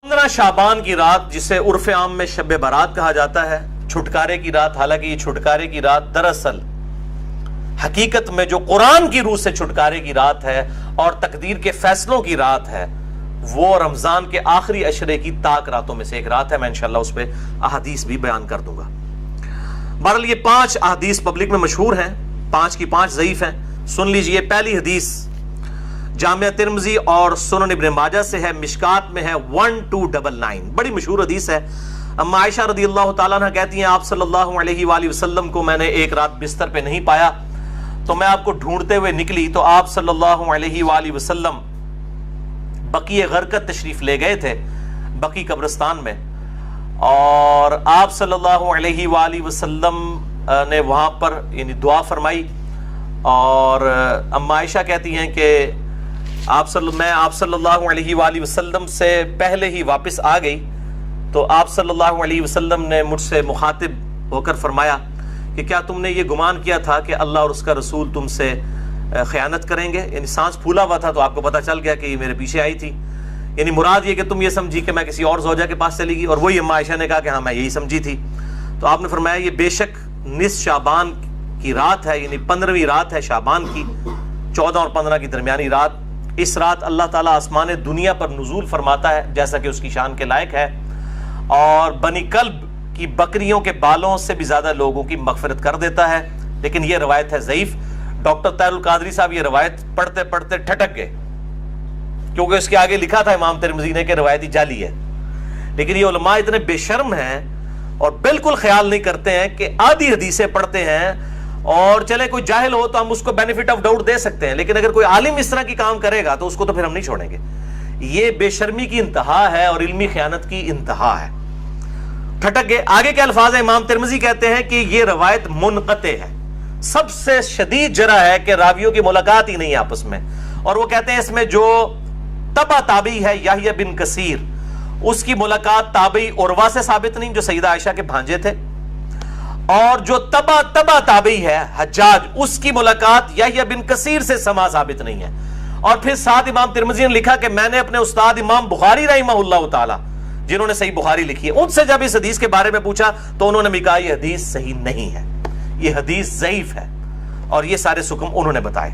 15 شعبان کی رات جسے عرف عام میں شب برات کہا جاتا ہے، چھٹکارے کی رات، حالانکہ یہ چھٹکارے کی رات دراصل حقیقت میں جو قرآن کی روح سے چھٹکارے کی رات ہے اور تقدیر کے فیصلوں کی رات ہے، وہ رمضان کے آخری عشرے کی تاک راتوں میں سے ایک رات ہے۔ میں انشاءاللہ اس پہ احادیث بھی بیان کر دوں گا۔ بہرحال یہ 5 احادیث پبلک میں مشہور ہیں، 5 کی 5 ضعیف ہیں۔ سن لیجئے، پہلی حدیث جامعہ ترمذی اور سنن ابن ماجہ سے ہے، مشکات میں ہے 1299، بڑی مشہور حدیث ہے۔ اما عائشہ رضی اللہ تعالیٰ عنہ کہتی ہیں، آپ صلی اللہ علیہ وآلہ وسلم کو میں نے ایک رات بستر پہ نہیں پایا تو میں آپ کو ڈھونڈتے ہوئے نکلی تو آپ صلی اللہ علیہ وآلہ وسلم بقیع غرقد تشریف لے گئے تھے، بقیع قبرستان میں، اور آپ صلی اللہ علیہ وآلہ وسلم نے وہاں پر یعنی دعا فرمائی، اور اما عائشہ کہتی ہیں کہ میں آپ صلی اللہ علیہ وآلہ وسلم سے پہلے ہی واپس آ گئی تو آپ صلی اللہ علیہ وسلم نے مجھ سے مخاطب ہو کر فرمایا کہ کیا تم نے یہ گمان کیا تھا کہ اللہ اور اس کا رسول تم سے خیانت کریں گے؟ یعنی سانس پھولا ہوا تھا تو آپ کو پتہ چل گیا کہ یہ میرے پیچھے آئی تھی، یعنی مراد یہ کہ تم یہ سمجھی کہ میں کسی اور زوجہ کے پاس چلی گئی، اور وہی اما عائشہ نے کہا کہ ہاں میں یہی سمجھی تھی۔ تو آپ نے فرمایا یہ بے شک نصف شعبان کی رات ہے، یعنی 15ویں رات ہے شعبان کی، 14 اور 15 کی درمیانی رات۔ اس رات اللہ تعالیٰ آسمان دنیا پر نزول فرماتا ہے جیسا کہ اس کی شان کے لائق ہے، اور بنی کلب کی بکریوں کے بالوں سے بھی زیادہ لوگوں کی مغفرت کر دیتا ہے، لیکن یہ روایت ہے ضعیف۔ ڈاکٹر طاہر القادری صاحب یہ روایت پڑھتے پڑھتے ٹھٹک گئے، کیونکہ اس کے آگے لکھا تھا امام ترمذی نے کہ روایتی جعلی ہے، لیکن یہ علماء اتنے بے شرم ہیں اور بالکل خیال نہیں کرتے ہیں کہ آدھی حدیثیں پڑھتے ہیں، اور چلے کوئی جاہل ہو تو ہم اس کو بینیفٹ آف ڈاؤٹ دے سکتے ہیں، لیکن اگر کوئی عالم اس طرح کی کام کرے گا تو اس کو تو پھر ہم نہیں چھوڑیں گے۔ یہ بے شرمی کی انتہا ہے اور علمی خیانت کی انتہا ہے۔ ٹھٹک گئے۔ آگے کے الفاظ ہیں، امام ترمذی کہتے ہیں کہ یہ روایت منقطع ہے، سب سے شدید جرح ہے کہ راویوں کی ملاقات ہی نہیں ہے آپس میں، اور وہ کہتے ہیں اس میں جو تبع تابعی ہے یحییٰ بن کثیر، اس کی ملاقات تابعی عروہ سے ثابت نہیں جو سیدہ عائشہ کے بھانجے تھے، اور جو تبع تابعی ہے حجاج، اس کی ملاقات یحییٰ بن کثیر سے سما ثابت نہیں ہے۔ اور پھر ساتھ امام ترمذی نے لکھا کہ میں نے اپنے استاد امام بخاری رحمہ اللہ تعالی، جنہوں نے صحیح بخاری لکھی ہے، ان سے جب اس حدیث کے بارے میں پوچھا تو انہوں نے بھی کہا یہ حدیث صحیح نہیں ہے، یہ حدیث ضعیف ہے، اور یہ سارے سکم انہوں نے بتائے۔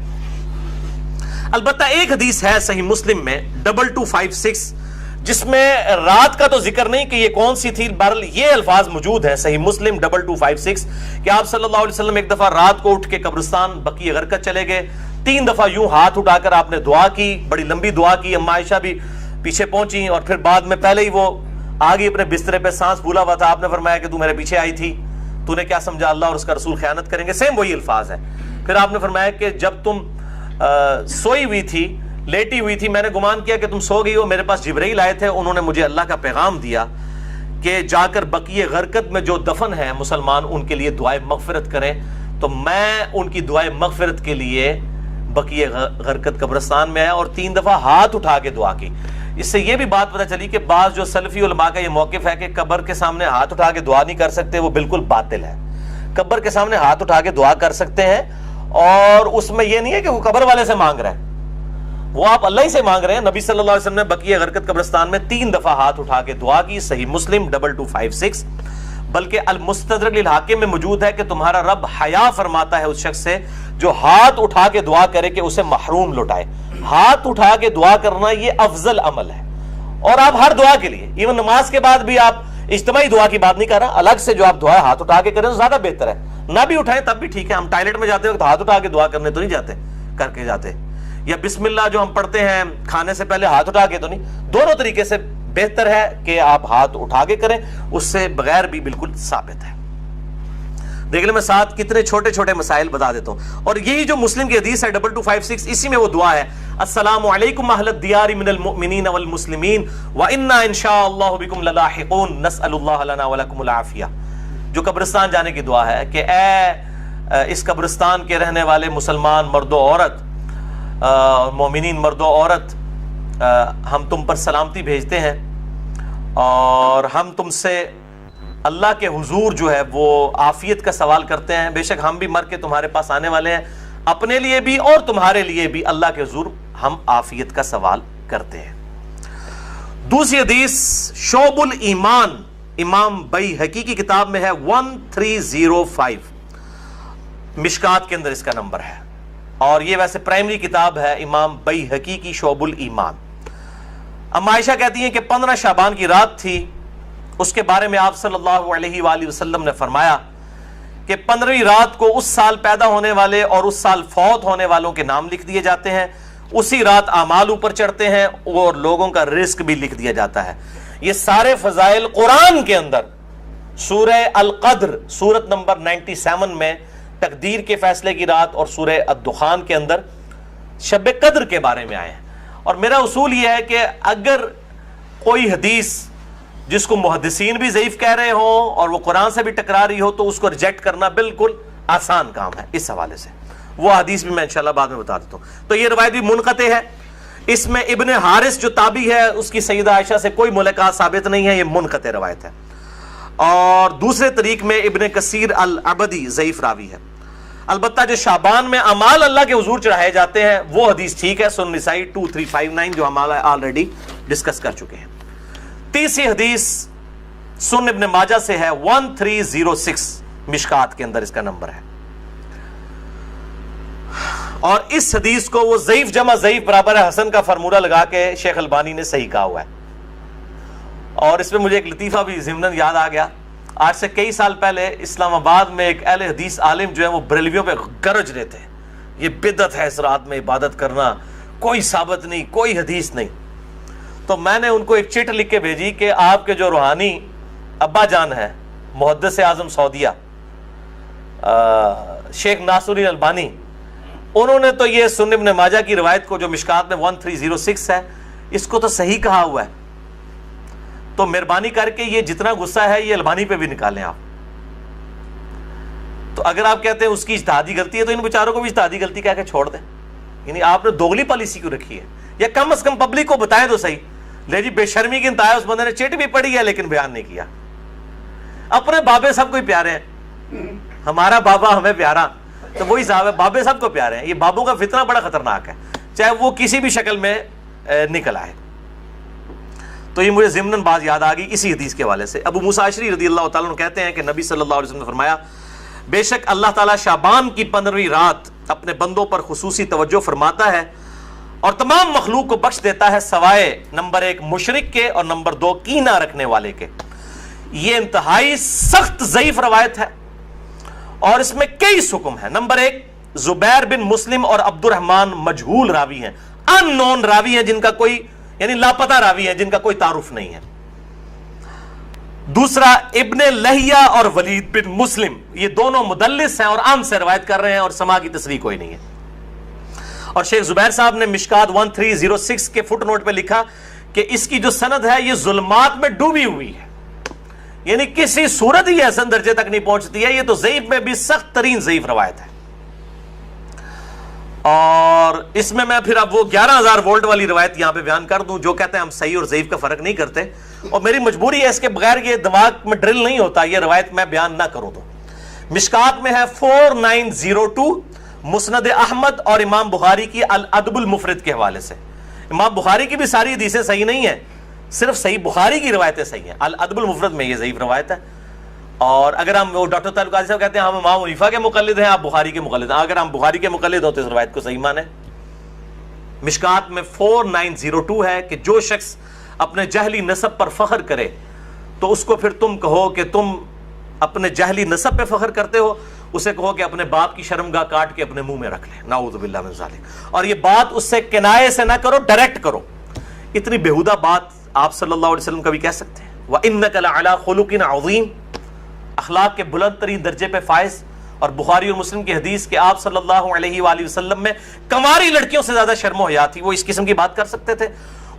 البتہ ایک حدیث ہے صحیح مسلم میں 2256، جس میں رات کا تو ذکر نہیں کہ یہ کون سی تھی، بہرحال یہ الفاظ موجود ہیں صحیح مسلم 2256 کہ آپ صلی اللہ علیہ وسلم ایک دفعہ رات کو اٹھ کے قبرستان بقیع غرقد چلے گئے، 3 دفعہ یوں ہاتھ اٹھا کر آپ نے دعا کی، بڑی لمبی دعا کی، اما عائشہ بھی پیچھے پہنچی، اور پھر بعد میں پہلے ہی وہ آگے اپنے بسترے پہ سانس پھولا ہوا تھا، آپ نے فرمایا کہ تو میرے پیچھے آئی تھی، تو نے کیا سمجھا اللہ اور اس کا رسول خیانت کریں گے؟ سیم وہی الفاظ ہے۔ پھر آپ نے فرمایا کہ جب تم سوئی ہوئی تھی، لیٹی ہوئی تھی، میں نے گمان کیا کہ تم سو گئی ہو، میرے پاس جبرائیل آئے تھے، انہوں نے مجھے اللہ کا پیغام دیا کہ جا کر بقیع غرقد میں جو دفن ہے مسلمان ان کے لیے دعائے مغفرت کریں، تو میں ان کی دعائے مغفرت کے لیے بقیع غرقد قبرستان میں آیا اور 3 دفعہ ہاتھ اٹھا کے دعا کی۔ اس سے یہ بھی بات پتہ چلی کہ بعض جو سلفی علماء کا یہ موقف ہے کہ قبر کے سامنے ہاتھ اٹھا کے دعا نہیں کر سکتے، وہ بالکل باطل ہے۔ قبر کے سامنے ہاتھ اٹھا کے دعا کر سکتے ہیں، اور اس میں یہ نہیں ہے کہ وہ قبر والے سے مانگ رہے ہیں، وہ آپ اللہ ہی سے مانگ رہے ہیں۔ نبی صلی اللہ علیہ وسلم نے بقیع غرقد قبرستان میں 3 دفعہ ہاتھ اٹھا کے دعا کی، صحیح مسلم 2256۔ بلکہ المستدرک للحاکم میں موجود ہے کہ تمہارا رب حیا فرماتا ہے اس شخص سے جو ہاتھ اٹھا کے دعا کرے کہ اسے محروم لوٹائے۔ ہاتھ اٹھا کے دعا کرنا یہ افضل عمل ہے، اور آپ ہر دعا کے لیے، ایون نماز کے بعد بھی آپ اجتماعی دعا کی بات نہیں کر رہا، الگ سے جو آپ دعا ہاتھ اٹھا کے کریں تو زیادہ بہتر ہے، نہ بھی اٹھائیں تب بھی ٹھیک ہے۔ ہم ٹائلٹ میں جاتے ہیں تو ہاتھ اٹھا کے دعا کرنے تو نہیں جاتے، کر کے جاتے، یا بسم اللہ جو ہم پڑھتے ہیں کھانے سے پہلے ہاتھ اٹھا کے تو نہیں، دونوں طریقے سے بہتر ہے کہ آپ ہاتھ اٹھا کے کریں، اس سے بغیر بھی بالکل ثابت ہے۔ دیکھ لیں میں ساتھ کتنے چھوٹے چھوٹے مسائل بتا دیتا ہوں، اور یہی جو مسلم کی حدیث ہے 2256، اسی میں وہ دعا ہے، السلام علیکم اہل الدیار من المؤمنین والمسلمین وَإِنَّا إِن شَاءَ اللَّهُ بِكُمْ لَلَاحِقُونَ نَسْأَلُ اللَّهَ لَنَا وَلَكُمُ الْعَافِيَةَ، جو قبرستان جانے کی دعا ہے کہ اے اس قبرستان کے رہنے والے مسلمان مرد و عورت، مومنین مرد و عورت، ہم تم پر سلامتی بھیجتے ہیں، اور ہم تم سے اللہ کے حضور جو ہے وہ عافیت کا سوال کرتے ہیں، بے شک ہم بھی مر کے تمہارے پاس آنے والے ہیں، اپنے لیے بھی اور تمہارے لیے بھی اللہ کے حضور ہم عافیت کا سوال کرتے ہیں۔ دوسری حدیث شعب الایمان امام بیہقی کی کتاب میں ہے 1305، مشکات کے اندر اس کا نمبر ہے، اور یہ ویسے پرائمری کتاب ہے امام بیہقی کی شعب الایمان۔ ام عائشہ کہتی ہیں کہ 15 شعبان کی رات تھی، اس کے بارے میں آپ صلی اللہ علیہ وآلہ وسلم نے فرمایا کہ 15ویں رات کو اس سال پیدا ہونے والے اور اس سال فوت ہونے والوں کے نام لکھ دیے جاتے ہیں، اسی رات اعمال اوپر چڑھتے ہیں اور لوگوں کا رزق بھی لکھ دیا جاتا ہے۔ یہ سارے فضائل قرآن کے اندر سورہ القدر سورت نمبر 97 میں تقدیر کے فیصلے کی رات اور سورہ الدخان کے اندر شب قدر کے بارے میں آئے ہیں۔ اور میرا اصول یہ ہے کہ اگر کوئی حدیث جس کو محدثین بھی ضعیف کہہ رہے ہوں اور وہ قرآن سے بھی ٹکرا رہی ہو تو اس کو ریجیکٹ کرنا بالکل آسان کام ہے۔ اس حوالے سے وہ حدیث بھی میں انشاءاللہ بعد میں بتا دیتا ہوں۔ تو یہ روایت بھی منقطع ہے، اس میں ابن حارث جو تابعی ہے اس کی سیدہ عائشہ سے کوئی ملاقات ثابت نہیں ہے، یہ منقطع روایت ہے۔ اور دوسرے طریق میں ابن کثیر العبدی ضعیف راوی ہے۔ البتہ جو شعبان میں اعمال اللہ کے حضور چڑھائے جاتے ہیں وہ حدیث ٹھیک ہے، سنن نسائی 2359 جو ہم آلریڈی ڈسکس کر چکے ہیں۔ تیسری حدیث سنن ابن ماجہ سے ہے 1306، مشکات کے اندر اس کا نمبر ہے، اور اس حدیث کو وہ ضعیف جمع ضعیف برابر ہے حسن کا فارمولہ لگا کے شیخ البانی نے صحیح کہا ہوا ہے۔ اور اس میں مجھے ایک لطیفہ بھی ضمناً یاد آ گیا، آج سے کئی سال پہلے اسلام آباد میں ایک اہل حدیث عالم جو ہے وہ بریلویوں پہ گرج رہے تھے، یہ بدعت ہے اس رات میں عبادت کرنا، کوئی ثابت نہیں، کوئی حدیث نہیں۔ تو میں نے ان کو ایک چٹ لکھ کے بھیجی کہ آپ کے جو روحانی ابا جان ہے محدث اعظم سعودیہ شیخ ناصر الدین البانی، انہوں نے تو یہ سنن ابن ماجہ کی روایت کو جو مشکات میں 1306 ہے اس کو تو صحیح کہا ہوا ہے، تو مہربانی کر کے یہ جتنا غصہ ہے یہ البانی پہ بھی نکالیں آپ۔ تو اگر آپ کہتے ہیں اس کی اجتہادی غلطی ہے تو ان بیچاروں کو بھی اجتہادی غلطی کہہ کے چھوڑ دیں، یعنی آپ نے دوگلی پالیسی کیوں رکھی ہے؟ یا کم از کم پبلک کو بتائیں تو صحیح۔ لے جی بے شرمی کی انتہا ہے، اس بندے نے چٹ بھی پڑھی ہے لیکن بیان نہیں کیا۔ اپنے بابے سب کو ہی پیارے ہیں، ہمارا بابا ہمیں پیارا تو وہی صاحب ہے، بابے سب کو پیارے ہیں۔ یہ بابوں کا فتنہ بڑا خطرناک ہے، چاہے وہ کسی بھی شکل میں نکل آئے۔ تو یہ مجھے ضمناً بات یاد آ گئی اسی حدیث کے حوالے سے۔ ابو موسیٰ اشعری رضی اللہ تعالیٰ عنہ کہتے ہیں کہ نبی صلی اللہ علیہ وسلم نے فرمایا، بے شک اللہ تعالیٰ شعبان کی 15ویں رات اپنے بندوں پر خصوصی توجہ فرماتا ہے اور تمام مخلوق کو بخش دیتا ہے سوائے نمبر 1 مشرک کے اور نمبر 2 کینہ رکھنے والے کے۔ یہ انتہائی سخت ضعیف روایت ہے اور اس میں کئی حکم ہیں۔ نمبر 1 زبیر بن مسلم اور عبد الرحمن مجہول راوی ہیں، ان نون راوی ہیں، جن کا کوئی یعنی لاپتہ راوی ہیں، جن کا کوئی تعارف نہیں ہے۔ دوسرا ابن لہیہ اور ولید بن مسلم، یہ دونوں مدلس ہیں اور عام سے روایت کر رہے ہیں اور سما کی تصریح کوئی نہیں ہے۔ اور شیخ زبیر صاحب نے مشکات 1306 کے فٹ نوٹ پہ لکھا کہ اس کی جو سند ہے یہ ظلمات میں ڈوبی ہوئی ہے، یعنی کسی صورت ہی حسن درجے تک نہیں پہنچتی ہے، یہ تو ضعیف میں بھی سخت ترین ضعیف روایت ہے۔ اور اس میں پھر اب وہ 11,000 وولٹ والی روایت یہاں پہ بیان کر دوں جو کہتے ہیں ہم صحیح اور ضعیف کا فرق نہیں کرتے، اور میری مجبوری ہے، اس کے بغیر یہ دماغ میں ڈرل نہیں ہوتا یہ روایت میں بیان نہ کروں۔ تو مشکات میں ہے 4902 مسند احمد اور امام بخاری کی الادب المفرد کے حوالے سے۔ امام بخاری کی بھی ساری حدیثیں صحیح نہیں ہیں، صرف صحیح بخاری کی روایتیں صحیح ہیں، الادب المفرد میں یہ ضعیف روایت ہے۔ اور اگر ہم وہ ڈاکٹر طارق قاضی صاحب کہتے ہیں ہم امام حنیفہ کے مقلد ہیں، آپ بخاری کے مقلد ہیں، اگر ہم بخاری کے مقلد ہو تو اس روایت کو صحیح مانیں۔ مشکات میں 4902 ہے کہ جو شخص اپنے جہلی نسب پر فخر کرے تو اس کو پھر تم کہو کہ تم اپنے جہلی نسب پہ فخر کرتے ہو، اسے کہو کہ اپنے باپ کی شرمگاہ کاٹ کے اپنے منہ میں رکھ لے، نعوذ باللہ من ذالک۔ اور یہ بات اس سے کنایے سے نہ کرو، ڈائریکٹ کرو۔ اتنی بےہودہ بات آپ صلی اللہ علیہ وسلم کبھی کہہ سکتے ہیں؟ وَإِنَّكَ لَعَلَىٰ خُلُقٍ عَظِيمٍ، اخلاق کے بلند ترین درجے پہ فائز۔ اور بخاری اور مسلم کی حدیث کہ آپ صلی اللہ علیہ وآلہ وسلم میں کنواری لڑکیوں سے زیادہ شرم و حیا تھی، وہ اس قسم کی بات کر سکتے تھے؟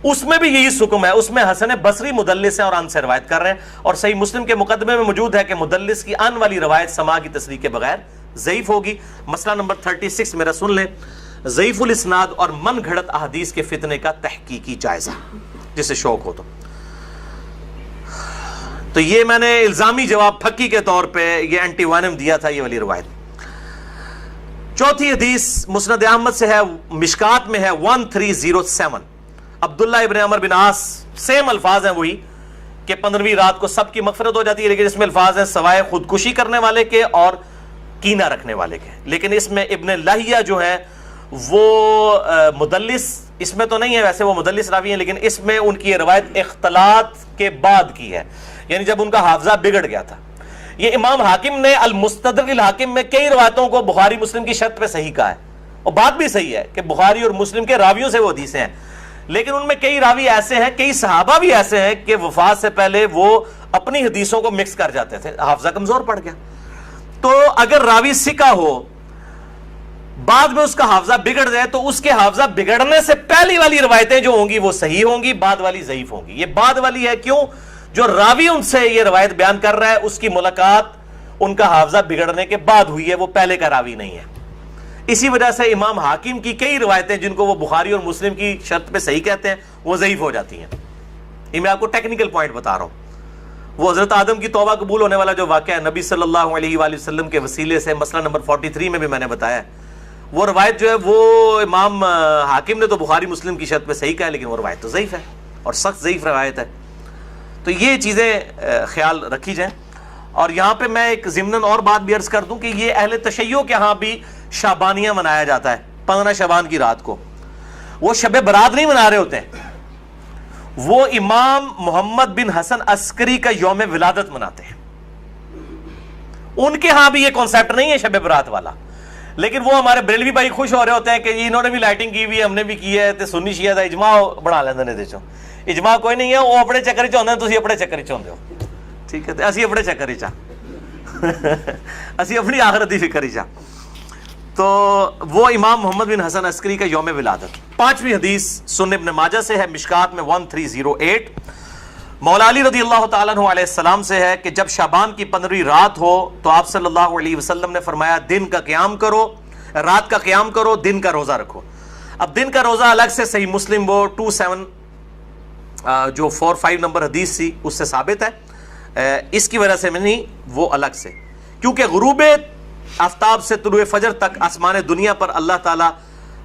اس میں بھی یہی حکم ہے، اس میں حسن بصری مدلس ہیں اور ان سے روایت کر رہے ہیں، اور صحیح مسلم کے مقدمے میں موجود ہے کہ مدلس کی ان والی روایت سما کی تصریح کے بغیر ضعیف ہوگی۔ مسئلہ نمبر 36 میرا سن لیں، ضعیف الاسناد اور من گھڑت احادیث کے فتنے کا تحقیقی جائزہ، جسے شوق ہو تو یہ میں نے الزامی جواب پھکی کے طور پہ یہ اینٹی وانم دیا تھا، یہ والی روایت۔ چوتھی حدیث مسند احمد سے ہے، مشکات میں ہے 1307، عبداللہ ابن عمر بن عاص سیم الفاظ ہیں وہی کہ 15ویں رات کو سب کی مغفرت ہو جاتی ہے، لیکن اس میں الفاظ ہیں سوائے خودکشی کرنے والے کے اور کینہ رکھنے والے کے. لیکن اس میں ابن لہیہ جو ہے وہ مدلس اس میں تو نہیں ہے، ویسے وہ مدلس راوی ہیں، لیکن اس میں ان کی یہ روایت اختلاط کے بعد کی ہے، یعنی جب ان کا حافظہ بگڑ گیا تھا. یہ امام حاکم نے المستدرک الحاکم میں کئی روایتوں کو بخاری مسلم کی شرط پہ صحیح کہا ہے، اور بات بھی صحیح ہے کہ بخاری اور مسلم کے راویوں سے وہ حدیثیں ہیں، لیکن ان میں کئی راوی ایسے ہیں، کئی صحابہ بھی ایسے ہیں کہ وفات سے پہلے وہ اپنی حدیثوں کو مکس کر جاتے تھے، حافظہ کمزور پڑ گیا. تو اگر راوی ثقہ ہو بعد میں اس کا حافظہ بگڑ جائے تو اس کے حافظہ بگڑنے سے پہلی والی روایتیں جو ہوں گی وہ صحیح ہوں گی، بعد والی ضعیف ہوں گی. یہ بعد والی ہے کیوں؟ جو راوی ان سے یہ روایت بیان کر رہا ہے اس کی ملاقات ان کا حافظہ بگڑنے کے بعد ہوئی ہے، وہ پہلے کا راوی نہیں ہے. اسی وجہ سے امام حاکم کی کئی روایتیں جن کو وہ بخاری اور مسلم کی شرط پہ صحیح کہتے ہیں وہ ضعیف ہو جاتی ہیں. یہ میں آپ کو ٹیکنیکل پوائنٹ بتا رہا ہوں. وہ حضرت آدم کی توبہ قبول ہونے والا جو واقعہ ہے نبی صلی اللہ علیہ وآلہ وسلم کے وسیلے سے، مسئلہ نمبر 43 میں بھی میں نے بتایا ہے، وہ روایت جو ہے وہ امام حاکم نے تو بخاری مسلم کی شرط پہ صحیح کہا ہے، لیکن وہ روایت تو ضعیف ہے اور سخت ضعیف روایت ہے. تو یہ چیزیں خیال رکھی جائیں. اور یہاں پہ میں ایک ضمناً اور بات بھی عرض کر دوں کہ یہ اہل تشیع کے ہاں بھی شعبانیہ منایا جاتا ہے 15 شعبان کی رات کو. وہ شب برات نہیں منا رہے ہوتے ہیں، وہ امام محمد بن حسن عسکری کا یوم ولادت مناتے ہیں. ان کے ہاں بھی یہ کانسیپٹ نہیں ہے شب برات والا، لیکن وہ ہمارے بریلوی بھائی خوش ہو رہے ہوتے ہیں کہ انہوں نے بھی لائٹنگ کی ہوئی ہے، ہم نے بھی کی ہے، تے سنی شیعہ دا اجماع بنا لیندے نے. دیکھو اجماع کوئی نہیں ہے، وہ اپنے چکر چ ہوندے ہیں، تسی اپنے چکر چ ہوندے ہو. ٹھیک ہے، اسی اپنے چکر چ اسی اپنی آخرت دی فکر چ. تو وہ امام محمد بن حسن عسکری کا یوم ولادت. 5ویں حدیث سنن ابن ماجہ سے ہے، مشکات میں 1308. مولا علی رضی اللہ تعالیٰ عنہ علیہ السلام سے ہے کہ جب شعبان کی 15ویں رات ہو تو آپ صلی اللہ علیہ وسلم نے فرمایا دن کا قیام کرو، رات کا قیام کرو، دن کا روزہ رکھو. اب دن کا روزہ الگ سے صحیح مسلم وہ 27 جو 45 نمبر حدیث تھی اس سے ثابت ہے، اس کی وجہ سے میں نہیں، وہ الگ سے، کیونکہ غروب آفتاب سے طلوع فجر تک آسمان دنیا پر اللہ تعالیٰ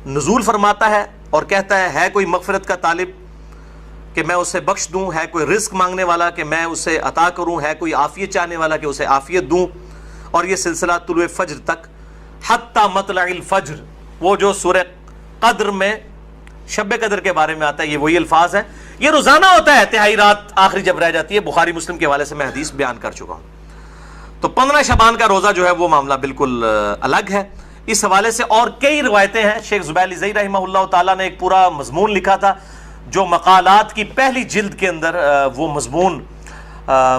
نزول فرماتا ہے اور کہتا ہے کوئی مغفرت کا طالب کہ میں اسے بخش دوں، ہے کوئی رزق مانگنے والا کہ میں اسے عطا کروں، ہے کوئی عافیت چاہنے والا کہ اسے عافیت دوں. اور یہ سلسلہ طلوع فجر تک حتی مطلع الفجر، وہ جو سورہ قدر میں شب قدر کے بارے میں آتا ہے، یہ وہی الفاظ ہیں. یہ روزانہ ہوتا ہے، تہائی رات آخری جب رہ جاتی ہے. بخاری مسلم کے حوالے سے میں حدیث بیان کر چکا ہوں. تو 15 شعبان کا روزہ جو ہے وہ معاملہ بالکل الگ ہے. اس حوالے سے اور کئی روایتیں ہیں. شیخ زبیر علی زئی رحمہ اللہ تعالیٰ نے ایک پورا مضمون لکھا تھا جو مقالات کی پہلی جلد کے اندر وہ مضمون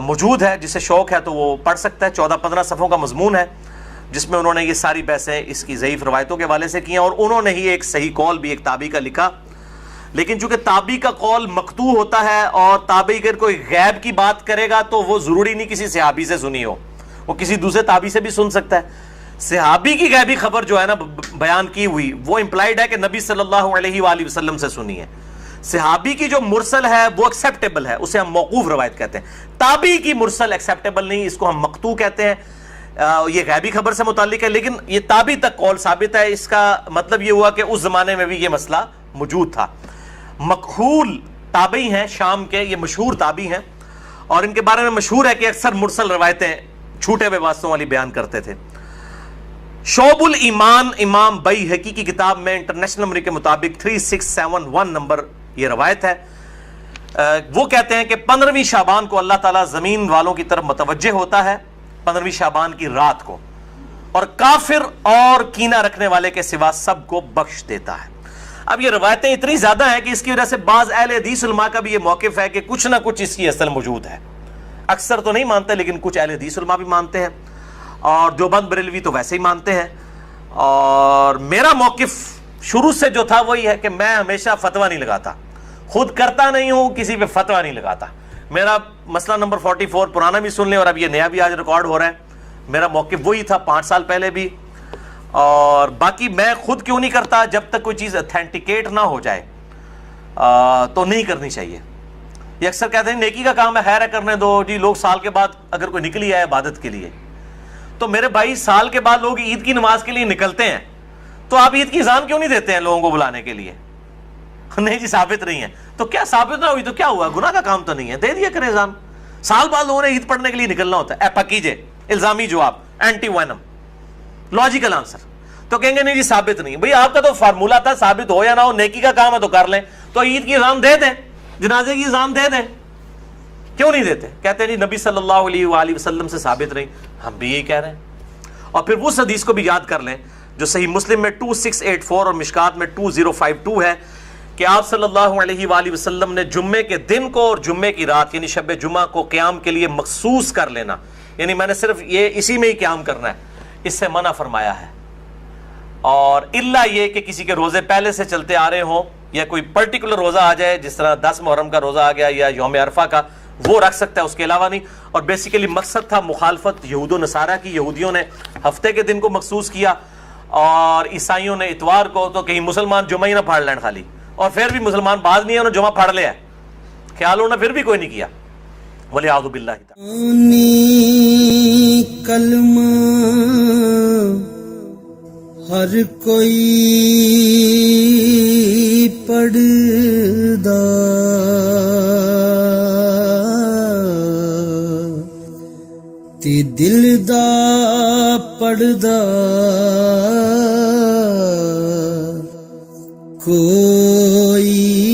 موجود ہے، جسے شوق ہے تو وہ پڑھ سکتا ہے. 14-15 صفحوں کا مضمون ہے جس میں انہوں نے یہ ساری بحثیں اس کی ضعیف روایتوں کے حوالے سے کی ہیں، اور انہوں نے ہی ایک صحیح قول بھی ایک تابعی کا لکھا. لیکن چونکہ تابعی کا قول مقطوع ہوتا ہے اور تابعی اگر کوئی غیب کی بات کرے گا تو وہ ضروری نہیں کسی صحابی سے سنی ہو، وہ کسی دوسرے تابعی سے بھی سن سکتا ہے. صحابی کی غیبی خبر جو ہے نا بیان کی ہوئی وہ امپلائڈ ہے کہ نبی صلی اللہ علیہ وآلہ وسلم سے سنی ہے. صحابی کی جو مرسل ہے وہ ایکسیپٹیبل ہے، اسے ہم موقوف روایت کہتے ہیں. تابعی کی مرسل ایکسیپٹیبل نہیں، اس کو ہم مقطوع کہتے ہیں. یہ غیبی خبر سے متعلق ہے، لیکن یہ تابعی تک قول ثابت ہے. اس کا مطلب یہ ہوا کہ اس زمانے میں بھی یہ مسئلہ موجود تھا. مکحول تابعی ہیں شام کے، یہ مشہور تابعی ہیں، اور ان کے بارے میں مشہور ہے کہ اکثر مرسل روایتیں چھوٹے ہوئے واسطوں والی بیان کرتے تھے. شعب الایمان امام بیہقی کی کتاب میں انٹرنیشنل نمبر کے مطابق 3671 نمبر یہ روایت ہے. وہ کہتے ہیں کہ 15ویں شعبان کو اللہ تعالیٰ زمین والوں کی طرف متوجہ ہوتا ہے 15ویں شعبان کی رات کو، اور کافر اور کینہ رکھنے والے کے سوا سب کو بخش دیتا ہے. اب یہ روایتیں اتنی زیادہ ہیں کہ اس کی وجہ سے بعض اہل حدیث علماء کا بھی یہ موقف ہے کہ کچھ نہ کچھ اس کی اصل موجود ہے. اکثر تو نہیں مانتے لیکن کچھ اہل حدیث علماء بھی مانتے ہیں، اور دیوبند بریلوی تو ویسے ہی مانتے ہیں. اور میرا موقف شروع سے جو تھا وہی ہے کہ میں ہمیشہ فتویٰ نہیں لگاتا، خود کرتا نہیں ہوں، کسی پہ فتویٰ نہیں لگاتا. میرا مسئلہ نمبر 44 پرانا بھی سن لیں اور اب یہ نیا بھی آج ریکارڈ ہو رہا ہے. میرا موقف وہی تھا 5 سال پہلے بھی، اور باقی میں خود کیوں نہیں کرتا، جب تک کوئی چیز اتھینٹیکیٹ نہ ہو جائے تو نہیں کرنی چاہیے. یہ اکثر کہتے ہیں نیکی کا کام ہے، خیر ہے کرنے دو جی. لوگ سال کے بعد اگر کوئی نکلی ہے عبادت کے لیے، تو میرے بھائی سال کے بعد لوگ عید کی نماز کے لیے نکلتے ہیں، تو آپ عید کی اذان کیوں نہیں دیتے ہیں لوگوں کو بلانے کے لیے؟ نہیں جی ثابت نہیں ہے. تو کیا ثابت نہ ہوئی تو کیا ہوا, گناہ کا کام تو نہیں ہے, دے دیا کریں ایگزام. سال بعد لوگوں نے عید پڑھنے کے لیے نکلنا ہوتا ہے. پکیجے الزامی جواب, اینٹی وینم, لاجیکل آنسر. تو کہیں گے نہیں جی ثابت نہیں. بھئی آپ کا تو فارمولا تھا ثابت ہو یا نہ ہو, نیکی کا کام ہے تو کر لیں. تو عید کی اذان دے دیں, جنازے کی اذان دے دیں, کیوں نہیں دیتے؟ کہتے ہیں جی نبی صلی اللہ علیہ وآلہ وسلم سے ثابت نہیں. ہم بھی یہی کہہ رہے ہیں. اور پھر اس حدیث کو بھی یاد کر لیں جو صحیح مسلم میں 2684 اور مشکات میں 2052 ہے کہ آپ صلی اللہ علیہ وآلہ وسلم نے جمعے کے دن کو اور جمعے کی رات یعنی شب جمعہ کو قیام کے لیے مخصوص کر لینا, یعنی میں نے صرف یہ اسی میں ہی قیام کرنا ہے, اس سے منع فرمایا ہے. اور الا یہ کہ کسی کے روزے پہلے سے چلتے آ رہے ہوں یا کوئی پرٹیکولر روزہ آ جائے, جس طرح 10 محرم کا روزہ آ گیا یا یوم عرفہ کا, وہ رکھ سکتا ہے, اس کے علاوہ نہیں. اور بیسیکلی مقصد تھا مخالفت یہود و نصارہ کی. یہودیوں نے ہفتے کے دن کو مخصوص کیا اور عیسائیوں نے اتوار کو, تو کہیں مسلمان جمعہ ہی نہ پھاڑ لین خالی, اور پھر بھی مسلمان بعض نہیں ہے انہوں نے جمعہ پھاڑ لیا ہے, خیال ہونا پھر بھی کوئی نہیں کیا. وَلِعَوْذُ بِاللَّهِ کلمہ ہر کوئی پڑھدا تے دل دا پڑھدا کوئی